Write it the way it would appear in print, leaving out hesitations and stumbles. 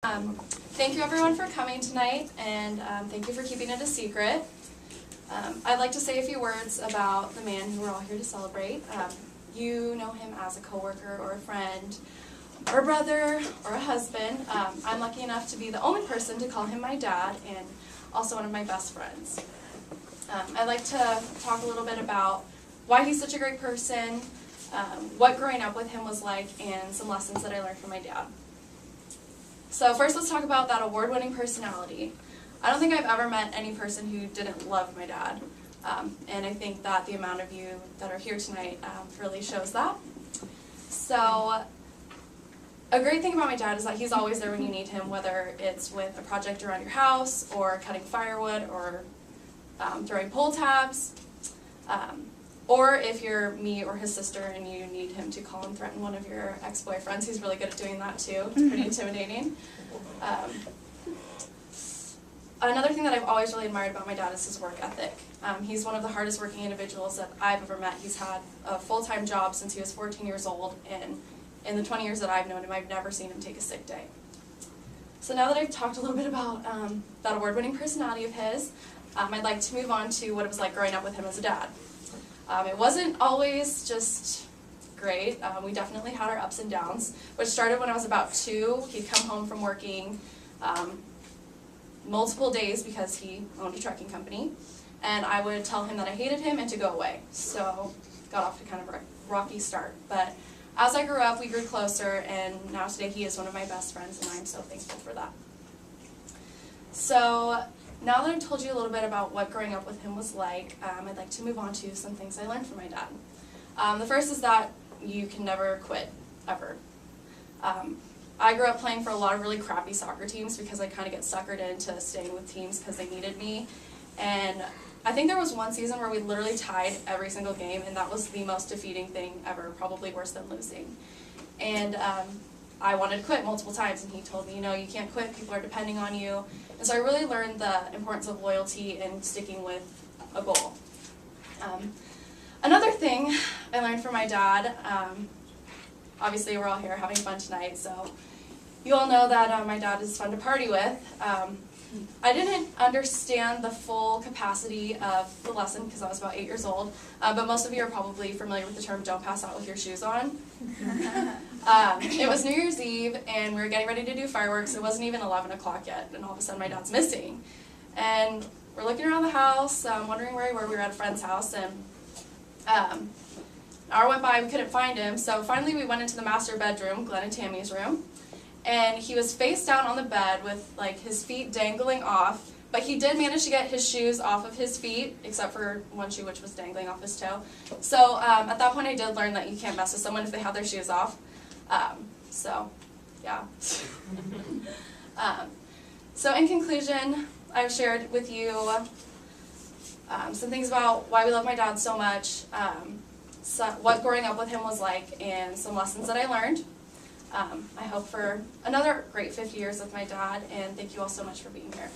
Thank you everyone for coming tonight, and thank you for keeping it a secret. I'd like to say a few words about the man who we're all here to celebrate. You know him as a coworker or a friend or a brother or a husband. I'm lucky enough to be the only person to call him my dad and also one of my best friends. I'd like to talk a little bit about why he's such a great person, what growing up with him was like, and some lessons that I learned from my dad. So first, let's talk about that award-winning personality. I don't think I've ever met any person who didn't love my dad, and I think that the amount of you that are here tonight really shows that. So a great thing about my dad is that he's always there when you need him, whether it's with a project around your house, or cutting firewood, or throwing pull tabs, or if you're me or his sister and you need him to call and threaten one of your ex-boyfriends, he's really good at doing that too. It's pretty intimidating. Another thing that I've always really admired about my dad is his work ethic. He's one of the hardest working individuals that I've ever met. He's had a full-time job since he was 14 years old, and in the 20 years that I've known him, I've never seen him take a sick day. So now that I've talked a little bit about that award-winning personality of his, I'd like to move on to what it was like growing up with him as a dad. It wasn't always just great. We definitely had our ups and downs, which started when I was about 2. He'd come home from working multiple days because he owned a trucking company, and I would tell him that I hated him and to go away. So got off to kind of a rocky start. But as I grew up, we grew closer, and now today he is one of my best friends, and I'm so thankful for that. So now that I've told you a little bit about what growing up with him was like, I'd like to move on to some things I learned from my dad. The first is that you can never quit, ever. I grew up playing for a lot of really crappy soccer teams because I kind of get suckered into staying with teams because they needed me. And I think there was one season where we literally tied every single game, and that was the most defeating thing ever, probably worse than losing. And I wanted to quit multiple times, and he told me, you know, you can't quit, people are depending on you. And so I really learned the importance of loyalty and sticking with a goal. Another thing I learned from my dad, obviously we're all here having fun tonight, so you all know that my dad is fun to party with. I didn't understand the full capacity of the lesson because I was about 8 years old, but most of you are probably familiar with the term "don't pass out with your shoes on." It was New Year's Eve, and we were getting ready to do fireworks. It wasn't even 11 o'clock yet, and all of a sudden my dad's missing. And we're looking around the house, wondering where we were. We were at a friend's house, and an hour went by, we couldn't find him, so finally we went into the master bedroom, Glenn and Tammy's room, and he was face down on the bed with like his feet dangling off, but he did manage to get his shoes off of his feet, except for one shoe which was dangling off his toe. So at that point I did learn that you can't mess with someone if they have their shoes off. So yeah. So in conclusion, I've shared with you some things about why we love my dad so much, what growing up with him was like, and some lessons that I learned. I hope for another great 50 years with my dad, and thank you all so much for being here.